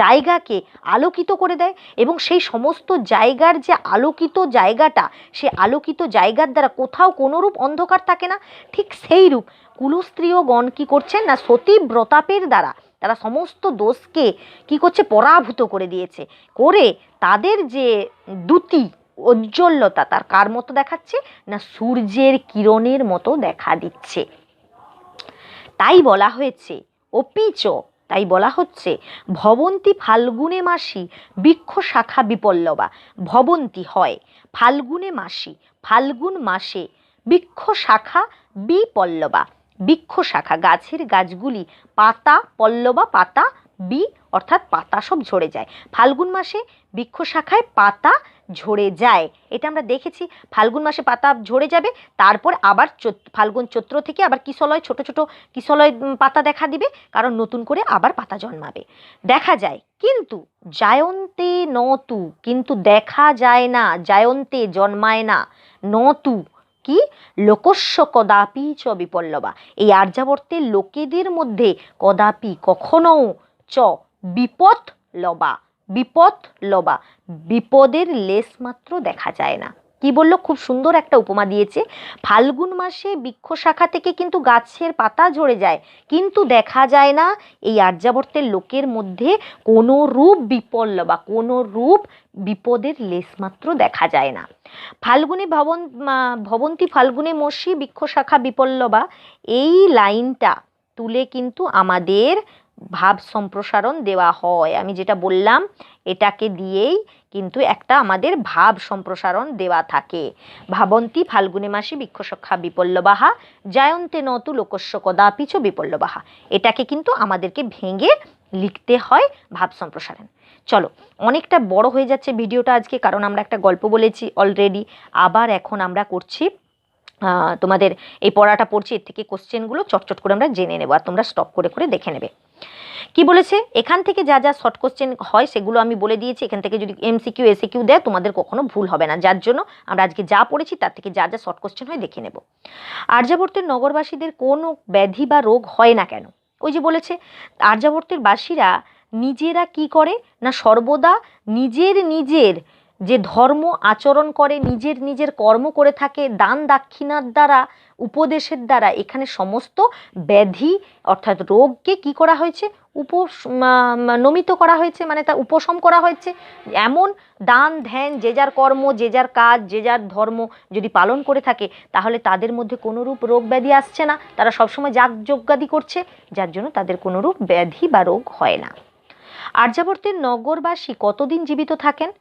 জায়গাকে আলোকিত করে দেয় এবং সেই সমস্ত জায়গার যে আলোকিত জায়গাটা সে আলোকিত জায়গার দ্বারা কোথাও কোনোরূপ অন্ধকার থাকে না। ঠিক সেই রূপ কুলস্ত্রীয়গণ কি করছেন না সতীব্রতাপের দ্বারা তারা সমস্ত দোষকে কি করছে পরাভূত করে দিয়েছে, করে তাদের যে দ্যুতি ঔজ্জ্বল্যতা তার কার মতো দেখাচ্ছে না সূর্যের কিরণের মতো দেখা দিচ্ছে। তাই বলা হয়েছে অপিচ, তাই বলা হচ্ছে ভবন্তি ফাল্গুনে মাসি বৃক্ষ শাখা বিপল্লবা। ভবন্তি হয় ফাল্গুনে মাসি, ফাল্গুন মাসে বৃক্ষ শাখা বিপল্লবা। বৃক্ষ শাখা গাছের গাছগুলি পাতা, পল্লবা পাতা, অর্থাৎ পাতা সব ঝরে যায়। ফাল্গুন মাসে বৃক্ষ শাখায় পাতা ঝরে যায়, এটা আমরা দেখেছি। ফাল্গুন মাসে পাতা ঝরে যাবে, তারপর আবার ফাল্গুন চৈত্র থেকে আবার কিশলয় ছোট ছোট কিশলয় পাতা দেখা দিবে, কারণ নতুন করে আবার পাতা জন্মাবে দেখা যায়। কিন্তু জায়ন্তে নতু, কিন্তু দেখা যায় না, জায়ন্তে জন্মায় না, নতু কি লোকস্য কদাপি চ বিপল্লবা। এই আর্যাবর্তের লোকেদের মধ্যে কদাপি কখনো চ বিপদ লবা, বিপদ লবা বিপদের লেশ মাত্র দেখা যায় না। কি বললো? খুব সুন্দর একটা উপমা দিয়েছে। ফাল্গুন মাসে বৃক্ষ শাখা থেকে কিন্তু গাছের পাতা ঝরে যায়, কিন্তু দেখা যায় না এই আর্যাবর্তের লোকের মধ্যে কোনো রূপ বিপল্লবা, কোনো রূপ বিপদের লেশ মাত্র দেখা যায় না। ফাল্গুনে ভবন্তি ফাল্গুনে মসি বৃক্ষ শাখা বিপল্লবা, এই লাইনটা তুলে কিন্তু আমাদের ভাব সম্প্রসারণ দেওয়া হয়। আমি যেটা বললাম এটাকে দিয়েই কিন্তু একটা আমাদের ভাব সম্প্রসারণ দেওয়া থাকে। ভাবন্তি ফাল্গুনে মাসে বৃক্ষ শাখা বিপল্লবাহা জায়ন্তে নতু লোকস্য কদাপি চ বিপল্লবাহা, এটাকে কিন্তু আমাদেরকে ভেঙে লিখতে হয় ভাব সম্প্রসারণ। চলো, অনেকটা বড় হয়ে যাচ্ছে ভিডিওটা আজকে, কারণ আমরা একটা গল্প বলেছি অলরেডি। আবার এখন আমরা করছি তোমাদের এই পড়াটা পড়ছি, এর থেকে কোশ্চেনগুলো চটচট করে আমরা জেনে নেব, আর তোমরা স্টপ করে করে দেখে নেবে। কি বলেছে এখান থেকে যা যা শর্ট কোশ্চেন হয় সেগুলো আমি বলে দিয়েছি। এখান থেকে যদি এমসিকিউ এসিকিউ দেয় তোমাদের কখনো ভুল হবে না, যার জন্য আমরা আজকে যা পড়েছি তার থেকে যা যা শর্ট কোশ্চেন হয় দেখে নেব। আর্যাবর্তের নগরবাসীদের কোনো ব্যাধি বা রোগ হয় না কেন? ওই যে বলেছে আর্যাবর্তের বাসীরা নিজেরা কি করে না সর্বদা নিজের নিজের যে ধর্ম আচরণ করে, নিজের নিজের কর্ম করে থাকে, দান দাক্ষিণার দ্বারা উপদেশের দ্বারা এখানে সমস্ত ব্যাধি অর্থাৎ রোগকে কি করা হয়েছে নমিত করা হয়েছে, মানে তা উপশম করা হয়েছে। এমন দান ধ্যান যে যার কর্ম যে যার কাজ যে যার ধর্ম যদি পালন করে থাকে তাহলে তাদের মধ্যে কোনোরূপ রোগ ব্যাধি আসছে না, তারা সবসময় যাগযজ্ঞাদি করছে, যার জন্য তাদের কোনোরূপ ব্যাধি বা রোগ হয় না। আর্যাবর্তের নগরবাসী কতদিন জীবিত থাকেন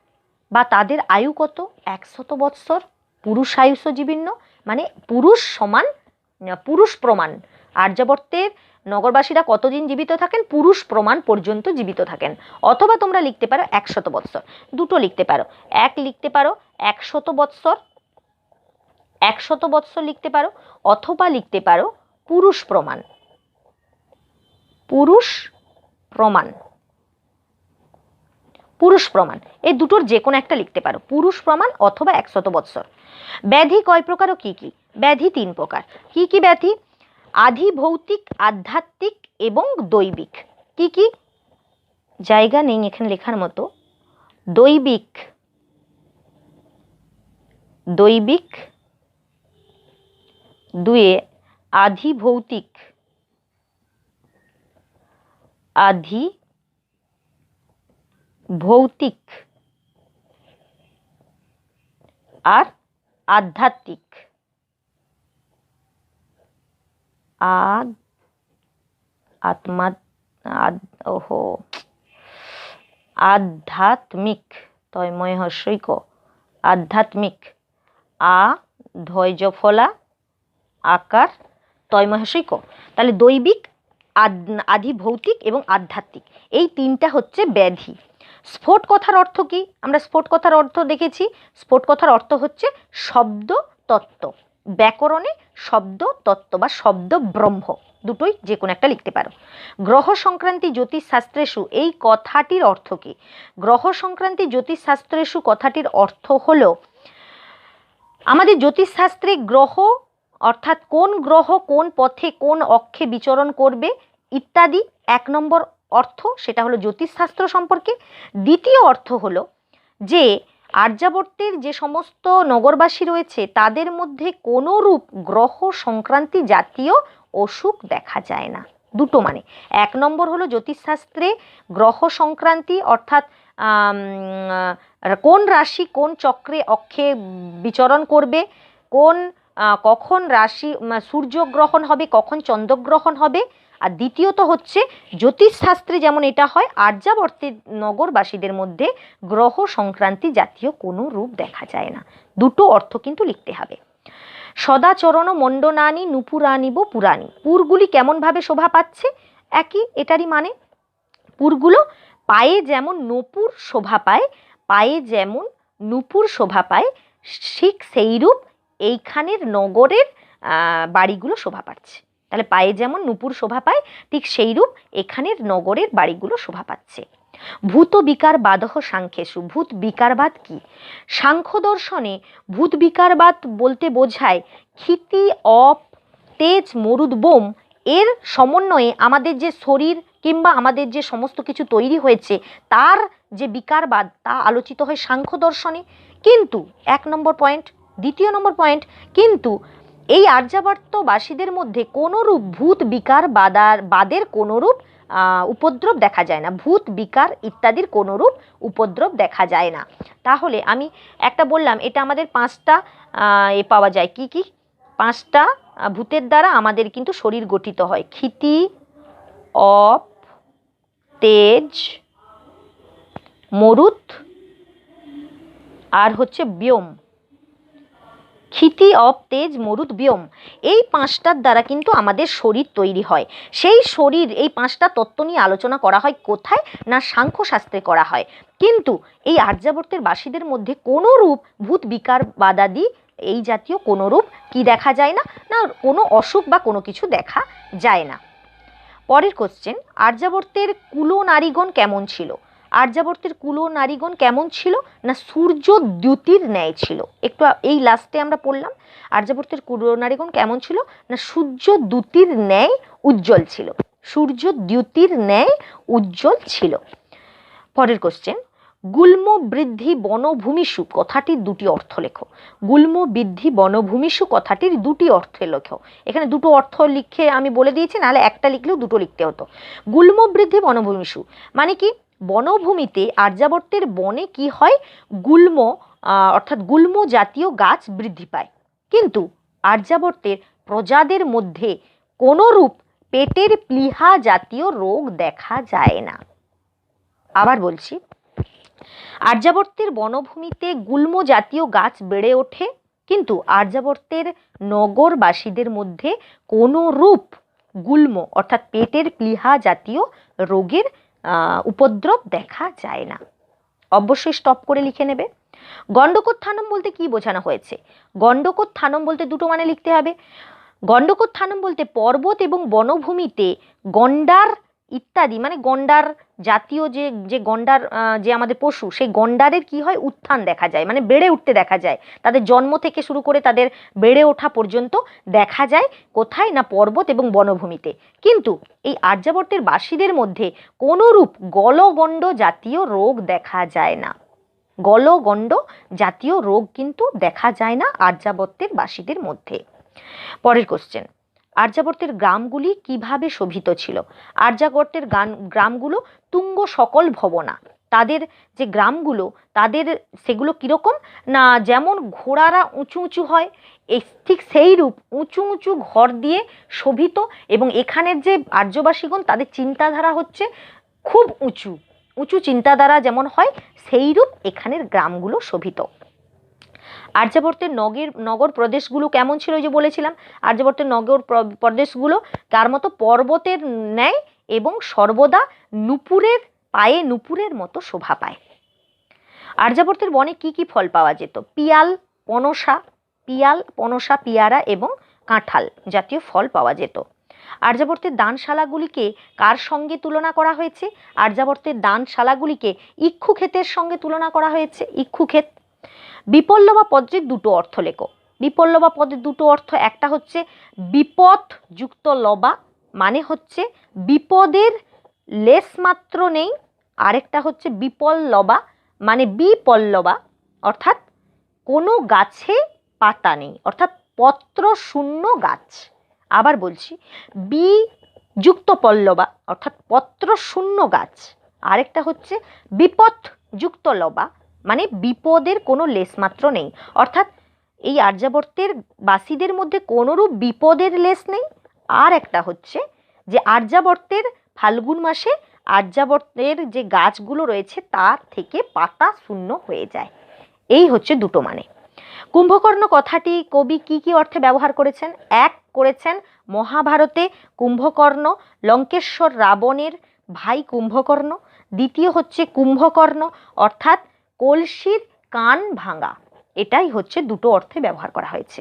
বা তাদের আয়ু কত? 100 বৎসর। পুরুষ আয়ুষ জীবিন্ন, মানে পুরুষ সমান পুরুষ প্রমাণ। আর্যাবর্তের নগরবাসীরা কতদিন জীবিত থাকেন? পুরুষ প্রমাণ পর্যন্ত জীবিত থাকেন। অথবা তোমরা লিখতে পারো 100 বৎসর, দুটো লিখতে পারো। এক লিখতে পারো 100 বৎসর, 100 বৎসর লিখতে পারো, অথবা লিখতে পারো পুরুষ প্রমাণ, পুরুষ প্রমাণ, পুরুষ প্রমাণ, এই দুটোর যে কোনো একটা লিখতে পারো, পুরুষ প্রমাণ অথবা 100 বৎসর। ব্যাধি কয় প্রকার ও কি কি? ব্যাধি 3 প্রকার। কি কি ব্যাধি? আধি ভৌতিক, আধ্যাত্মিক এবং দৈবিক। কি কি? জায়গা নেই এখানে লেখার মতো। দৈবিক, দৈবিক 2, আধি ভৌতিক, আধি ভৌতিক আর আধ্যাত্মিক। আধ্যাত্মিক তয়ময় হস্যইক, আধ্যাত্মিক আ ধৈর্যফলা আকার তয়মহাশয় ক। তাহলে দৈবিক, আধিভৌতিক এবং আধ্যাত্মিক, এই তিনটা হচ্ছে ব্যাধি। স্ফোট কথার অর্থ কি? আমরা স্ফোট কথার অর্থ দেখেছি। স্ফোট কথার অর্থ হচ্ছে শব্দ তত্ত্ব। ব্যাকরণে শব্দ তত্ত্ব বা শব্দ ব্রহ্ম, দুটোই যে কোনো একটা লিখতে পারো। গ্রহ সংক্রান্তি জ্যোতিষশাস্ত্রেষু, এই কথাটির অর্থ কি? গ্রহ সংক্রান্তি জ্যোতিষশাস্ত্রেষু কথাটির অর্থ হলো, আমাদের জ্যোতিষশাস্ত্রে গ্রহ অর্থাৎ কোন গ্রহ কোন পথে কোন অক্ষে বিচরণ করবে ইত্যাদি এক নম্বর অর্থ, সেটা হলো জ্যোতিষশাস্ত্র সম্পর্কে। দ্বিতীয় অর্থ হলো যে আর্যাবর্তের যে সমস্ত নগরবাসী রয়েছে তাদের মধ্যে কোনো রূপ গ্রহ সংক্রান্তি জাতীয় অসুখ দেখা যায় না। দুটো মানে, এক নম্বর হলো জ্যোতিষশাস্ত্রে গ্রহ সংক্রান্তি অর্থাৎ কোন রাশি কোন চক্রে অক্ষে বিচরণ করবে, কোন কখন রাশি সূর্যগ্রহণ হবে, কখন চন্দ্রগ্রহণ হবে। আর দ্বিতীয়ত হচ্ছে জ্যোতিষশাস্ত্রে যেমন এটা হয়, আর্যাবর্তের নগরবাসীদের মধ্যে গ্রহ সংক্রান্তি জাতীয় কোনো রূপ দেখা যায় না। দুটো অর্থ কিন্তু লিখতে হবে। সদাচরণ মণ্ডনানি নুপুরানিব পুরাণী, পুরগুলি কেমনভাবে শোভা পাচ্ছে? একই, এটারই মানে। পুরগুলো পায়ে যেমন নূপুর শোভা পায়, পায়ে যেমন নূপুর শোভা পায়, ঠিক সেইরূপ এইখানের নগরের বাড়িগুলো শোভা পাচ্ছে। তাহলে পায়ে যেমন নূপুর শোভা পায়, ঠিক সেইরূপ এখানের নগরের বাড়িগুলো শোভা পাচ্ছে। ভূত বিকার বাদহ সাংখ্যেষু, ভূত বিকারবাদ কি? সাংখ্য দর্শনে ভূত বিকারবাদ বলতে বোঝায় ক্ষিতি, অপ, তেজ, মরুদ, বোম এর সমন্বয়ে আমাদের যে শরীর কিংবা আমাদের যে সমস্ত কিছু তৈরি হয়েছে তার যে বিকারবাদ তা আলোচিত হয় সাংখ্য দর্শনে। কিন্তু এক নম্বর পয়েন্ট, দ্বিতীয় নম্বর পয়েন্ট, কিন্তু এই আর্যাবর্তবাসীদের মধ্যে কোনরূপ ভূত বিকার বাদের কোনরূপ উপদ্রব দেখা যায় না, ভূত বিকার ইত্যাদির কোনরূপ উপদ্রব দেখা যায় না। তাহলে আমি একটা বললাম, এটা আমাদের পাঁচটা পাওয়া যায়। কি কি? পাঁচটা ভূতের দ্বারা আমাদের কিন্তু শরীর গঠিত হয়। ক্ষিতি, অপ, তেজ, মরুত আর হচ্ছে ব্যোম। ক্ষিতি, অপ, তেজ, মরুত, ব্যোম, এই পাঁচটার দ্বারা কিন্তু আমাদের শরীর তৈরি হয়। সেই শরীর, এই পাঁচটা তত্ত্ব নিয়ে আলোচনা করা হয় কোথায়? না সাংখ্যশাস্ত্রে করা হয়। কিন্তু এই আর্যাবর্তের বাসীদের মধ্যে কোনো রূপ ভূত বিকার বাদাদি এই জাতীয় কোনো রূপ কি দেখা যায় না, না কোনো অসুখ বা কোনো কিছু দেখা যায় না। পরের কোশ্চেন, আর্যাবর্তের কুলো নারীগণ কেমন ছিল? আর্যাবর্তের কুলো নারীগণ কেমন ছিল? না সূর্য দ্যুতির ন্যায় ছিল। একটু এই লাস্টে আমরা পড়লাম, আর্যাবর্তের কুলো নারীগণ কেমন ছিল? না সূর্য দ্যুতির ন্যায় উজ্জ্বল ছিল। সূর্য দ্যুতির ন্যায় উজ্জ্বল ছিল। পরের কোশ্চেন, গুল্ম বৃদ্ধি বনভূমিষু কথাটির দুটি অর্থ লেখো। গুল্ম বৃদ্ধি বনভূমিষু কথাটির দুটি অর্থ লেখো। এখানে দুটো অর্থ লিখে আমি বলে দিয়েছি, নাহলে একটা লিখলেও দুটো লিখতে হতো। গুল্ম বৃদ্ধি বনভূমিষু মানে কি? বনভূমিতে আর্যাবর্তের বনে কি হয়? গুল্ম অর্থাৎ গুল্ম জাতীয় গাছ বৃদ্ধি পায়, কিন্তু আর্যাবর্তের প্রজাদের মধ্যে কোনরূপ পেটের প্লীহা জাতীয় রোগ দেখা যায় না। আবার বলছি, আর্যাবর্তের বনভূমিতে গুল্ম জাতীয় গাছ বেড়ে ওঠে, কিন্তু আর্যাবর্তের নগরবাসীদের মধ্যে কোনো রূপ গুল্ম অর্থাৎ পেটের প্লীহা জাতীয় রোগের উপদ্রব দেখা যায় না। অবশ্যই স্টপ করে লিখে নেবে। গণ্ডকোত্থানম বলতে কি বোঝানো হয়েছে? গণ্ডকোত্থানম বলতে দুটো মানে লিখতে হবে। গণ্ডকোত্থানম বলতে পর্বত এবং বনভূমিতে গণ্ডার ইত্যাদি, মানে গণ্ডার জাতীয় যে গণ্ডার যে আমাদের পশু, সেই গণ্ডারের কি হয়? উত্থান দেখা যায়, মানে বেড়ে উঠতে দেখা যায়। তাদের জন্ম থেকে শুরু করে তাদের বেড়ে ওঠা পর্যন্ত দেখা যায় কোথায়? না পর্বত এবং বনভূমিতে। কিন্তু এই আর্যাবর্তের বাসীদের মধ্যে কোনরূপ গলগণ্ড জাতীয় রোগ দেখা যায় না। গলগণ্ড জাতীয় রোগ কিন্তু দেখা যায় না আর্যাবর্তের বাসীদের মধ্যে। পরের কোশ্চেন, আর্যাবর্তের গ্রামগুলি কিভাবে শোভিত ছিল? আর্যাবর্তের গ্রামগুলো তুঙ্গ সকল ভবনা। তাদের যে গ্রামগুলো তাদের সেগুলো কীরকম? না যেমন ঘোড়ারা উঁচু উঁচু হয়, ঠিক সেই রূপ উঁচু উঁচু ঘর দিয়ে শোভিত। এবং এখানের যে আর্যবাসীগণ তাদের চিন্তাধারা হচ্ছে খুব উঁচু উঁচু চিন্তাধারা যেমন হয় সেই রূপ এখানের গ্রামগুলো শোভিত। আর্যাবর্তের নগর প্রদেশগুলো কেমন ছিল, ওই যে বলেছিলাম আর্যাবর্তের নগর প্রদেশগুলো কার মতো, পর্বতের ন্যায় এবং সর্বদা পায়ে নুপুরের মতো শোভা পায়। আর্যাবর্তের বনে কি কি ফল পাওয়া যেত? পিয়াল, পনসা, পিয়ারা এবং কাঁঠাল জাতীয় ফল পাওয়া যেত। আর্যাবর্তের দানশালাগুলিকে কার সঙ্গে তুলনা করা হয়েছে? আর্যাবর্তের দানশালাগুলিকে ইক্ষুক্ষেতের সঙ্গে তুলনা করা হয়েছে, ইক্ষুক্ষেত। বিপল্লবা পদের দুটো অর্থ লেখো। বিপল্লবা পদের দুটো অর্থ, একটা হচ্ছে বিপদ যুক্ত লবা, মানে হচ্ছে বিপদের লেশ মাত্র নেই, আরেকটা হচ্ছে বিপল্লবা মানে বিপল্লবা অর্থাৎ কোনো গাছে পাতা নেই, অর্থাৎ পত্র শূন্য গাছ। আবার বলছি, যুক্ত পল্লবা অর্থাৎ পত্র শূন্য গাছ, আরেকটা হচ্ছে বিপদ যুক্ত লবা মানে বিপদের কোনো লেশমাত্র নেই, অর্থাৎ এই আর্যাবর্তের বাসীদের মধ্যে কোনোরূপ বিপদের লেশ নেই। আর একটা হচ্ছে যে আর্যাবর্তের ফাল্গুন মাসে আর্যাবর্তের যে গাছগুলো রয়েছে তার থেকে পাতা শূন্য হয়ে যায়। এই হচ্ছে দুটো মানে। কুম্ভকর্ণ কথাটি কবি কি কি অর্থে ব্যবহার করেছেন? এক, করেছেন মহাভারতে কুম্ভকর্ণ লঙ্কেশ্বর রাবণের ভাই কুম্ভকর্ণ। দ্বিতীয় হচ্ছে কুম্ভকর্ণ অর্থাৎ কলসির কান ভাঙা। এটাই হচ্ছে দুটো অর্থে ব্যবহার করা হয়েছে।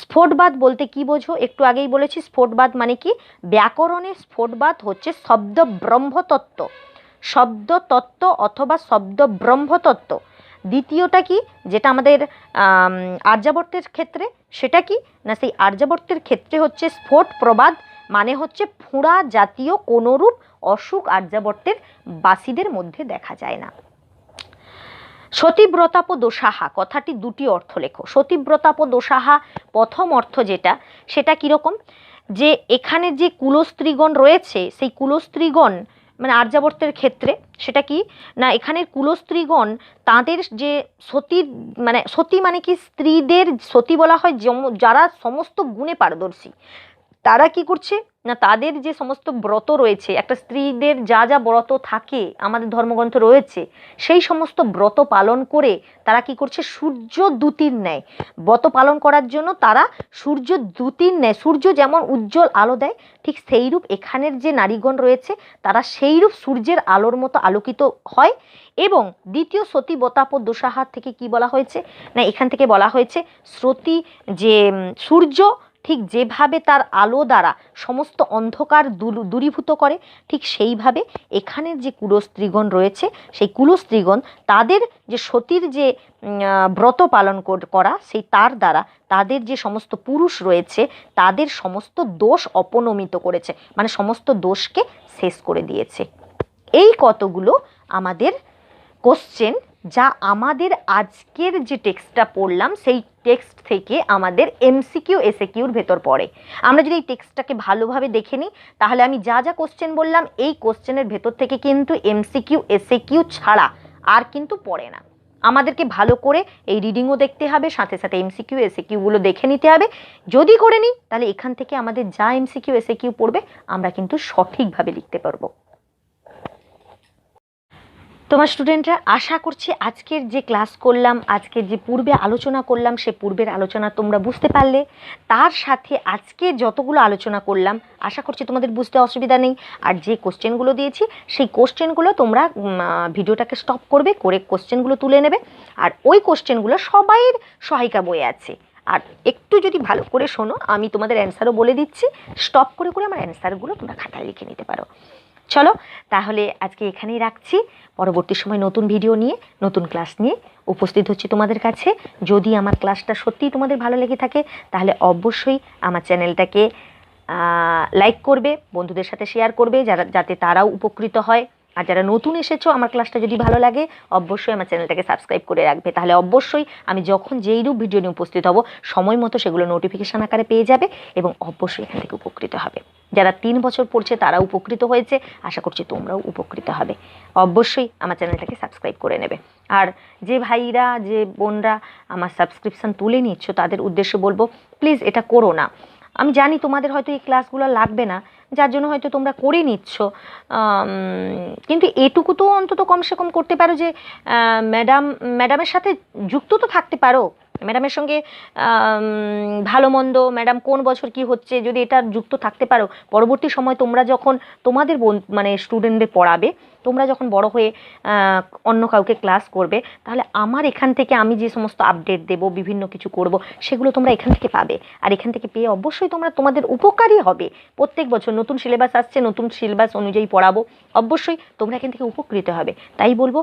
স্ফোটবাদ বলতে কি বোঝো? একটু আগেই বলেছি স্ফোটবাদ মানে কি। ব্যাকরণে স্ফোটবাদ হচ্ছে শব্দ ব্রহ্মতত্ত্ব, শব্দতত্ত্ব অথবা শব্দ ব্রহ্মতত্ত্ব। দ্বিতীয়টা কি, যেটা আমাদের আর্যাবর্তের ক্ষেত্রে, সেটা কি না, সেই আর্যাবর্তের ক্ষেত্রে হচ্ছে স্ফোট প্রবাদ, মানে হচ্ছে ফোঁড়া জাতীয় কোনোরূপ অসুখ আর্যাবর্তের বাসীদের মধ্যে দেখা যায় না। সতীব্রতাপ দোষাহা কথাটি দুটি অর্থ লেখো। সতীব্রতাপ দোষাহা প্রথম অর্থ যেটা, সেটা কীরকম, যে এখানে যে কুলস্ত্রীগণ রয়েছে সেই কুলস্ত্রীগণ মানে আর্যাবর্তের ক্ষেত্রে সেটা কি না, এখানের কুলস্ত্রীগণ তাদের যে সতী মানে কি স্ত্রীদের সতী বলা হয় যারা সমস্ত গুণে পারদর্শী। তারা কি করছে না, তাদের যে সমস্ত ব্রত রয়েছে, একটা স্ত্রীদের যা যা ব্রত থাকে আমাদের ধর্মগ্রন্থ রয়েছে, সেই সমস্ত ব্রত পালন করে তারা কি করছে, সূর্য দ্যুতির ন্যায় ব্রত পালন করার জন্য তারা সূর্য দ্যুতির ন্যায়, সূর্য যেমন উজ্জ্বল আলো দেয় ঠিক সেইরূপ এখানের যে নারীগণ রয়েছে তারা সেইরূপ সূর্যের আলোর মতো আলোকিত হয়। এবং দ্বিতীয় সতী বতাপ দোষাহার থেকে কি বলা হয়েছে না, এখান থেকে বলা হয়েছে শ্রুতি যে সূর্য ঠিক যেভাবে তার আলো দ্বারা সমস্ত অন্ধকার দূরীভূত করে, ঠিক সেইভাবে এখানের যে কুলস্ত্রীগণ রয়েছে সেই কুলস্ত্রীগণ তাদের যে সতীর যে ব্রত পালন করা সেই তার দ্বারা তাদের যে সমস্ত পুরুষ রয়েছে তাদের সমস্ত দোষ অপনমিত করেছে, মানে সমস্ত দোষকে শেষ করে দিয়েছে। এই কতগুলো আমাদের কোশ্চেন যা আমাদের আজকের যে টেক্সটটা পড়লাম সেই টেক্সট থেকে আমাদের এমসিকিউ এসএকিউর ভেতর পড়ে। আমরা যদি এই টেক্সটটাকে ভালোভাবে দেখে নিই তাহলে আমি যা যা কোশ্চেন বললাম এই কোশ্চেনের ভেতর থেকে কিন্তু এমসিকিউ এসএকিউ ছাড়া আর কিন্তু পড়ে না। আমাদেরকে ভালো করে এই রিডিংও দেখতে হবে, সাথে সাথে এমসিকিউ এসএকিউগুলো দেখে নিতে হবে। যদি করে নিই তাহলে এখান থেকে আমাদের যা এমসিকিউ এসএকিউ পড়বে আমরা কিন্তু সঠিকভাবে লিখতে পারবো। তোমার স্টুডেন্টরা, আশা করছি আজকের যে ক্লাস করলাম, আজকের যে পূর্বে আলোচনা করলাম সে পূর্বের আলোচনা তোমরা বুঝতে পারলে। তার সাথে আজকে যতগুলো আলোচনা করলাম আশা করছি তোমাদের বুঝতে অসুবিধা নেই। আর যে কোশ্চেনগুলো দিয়েছি সেই কোশ্চেনগুলো তোমরা ভিডিওটাকে স্টপ করবে, করে কোশ্চেনগুলো তুলে নেবে। আর ওই কোশ্চেনগুলো সবাইয়ের সহায়িকা বইয়ে আছে। আর একটু যদি ভালো করে শোনো, আমি তোমাদের অ্যান্সারও বলে দিচ্ছি, স্টপ করে করে আমার অ্যান্সারগুলো তোমরা খাতায় লিখে নিতে পারো। চলো তাহলে আজকে এখানেই রাখছি। পরবর্তী সময় নতুন ভিডিও নিয়ে নতুন ক্লাস নিয়ে উপস্থিত হচ্ছি তোমাদের কাছে। যদি আমার ক্লাসটা সত্যিই তোমাদের ভালো লেগে থাকে তাহলে অবশ্যই আমার চ্যানেলটাকে লাইক করবে, বন্ধুদের সাথে শেয়ার করবে যাতে তারাও উপকৃত হয়। আর যারা নতুন এসেছো আমার ক্লাসটা যদি ভালো লাগে অবশ্যই আমার চ্যানেলটাকে সাবস্ক্রাইব করে রাখবে, তাহলে অবশ্যই আমি যখন যেই রূপ ভিডিও নিয়ে উপস্থিত হব সময় মতো সেগুলো নোটিফিকেশান আকারে পেয়ে যাবে এবং অবশ্যই এখান থেকে উপকৃত হবে। যারা 3 বছর পড়ছে তারা উপকৃত হয়েছে, আশা করছি তোমরাও উপকৃত হবে। অবশ্যই আমার চ্যানেলটাকে সাবস্ক্রাইব করে নেবে। আর যে ভাইরা যে বোনরা আমার সাবস্ক্রিপশান তুলে নিচ্ছ তাদের উদ্দেশ্যে বলবো, প্লিজ এটা করো না। আমি জানি তোমাদের হয়তো এই ক্লাসগুলো লাগবে না, যার জন্য হয়তো তোমরা করে নিচ্ছ, কিন্তু এটুকু তো অন্তত কমসে কম করতে পারো যে ম্যাডামের সাথে যুক্ত তো থাকতে পারো। ম্যাডামের সঙ্গে ভালো মন্দ, ম্যাডাম কোন বছর কি হচ্ছে, যদি এটা যুক্ত থাকতে পারো, পরবর্তী সময় তোমরা যখন তোমাদের মানে স্টুডেন্টদের পড়াবে, তোমরা যখন বড় হয়ে অন্য কাউকে ক্লাস করবে, তাহলে আমার এখান থেকে আমি যে সমস্ত আপডেট দেব, বিভিন্ন কিছু করব, সেগুলো তোমরা এখান থেকে পাবে। আর এখান থেকে পেয়ে অবশ্যই তোমরা তোমাদের উপকারী হবে। প্রত্যেক বছর নতুন সিলেবাস আসছে, নতুন সিলেবাস অনুযায়ী পড়াবো, অবশ্যই তোমরা এখান থেকে উপকৃত হবে। তাই বলবো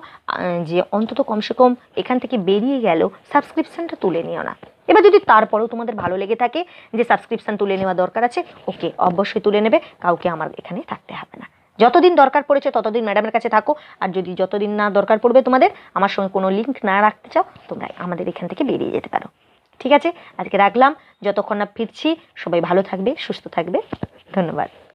যে অন্তত কমসে কম এখান থেকে বেরিয়ে গেল সাবস্ক্রিপশনটা তুলে নিও না। এবার যদি তারপরেও তোমাদের ভালো লেগে থাকে যে সাবস্ক্রিপশন তুলে নেওয়া দরকার আছে, ওকে, অবশ্যই তুলে নেবে, কাউকে আমার এখানে থাকতে হবে না। যতদিন দরকার পড়েছে ততদিন ম্যাডামের কাছে থাকো, আর যদি যতদিন না দরকার পড়বে তোমাদের, আমার সঙ্গে কোনো লিঙ্ক না রাখতে চাও, তোমরা আমাদের এখান থেকে বেরিয়ে যেতে পারো। ঠিক আছে, আজকে রাখলাম। যতক্ষণ না ফিরছি, সবাই ভালো থাকবে, সুস্থ থাকবে। ধন্যবাদ।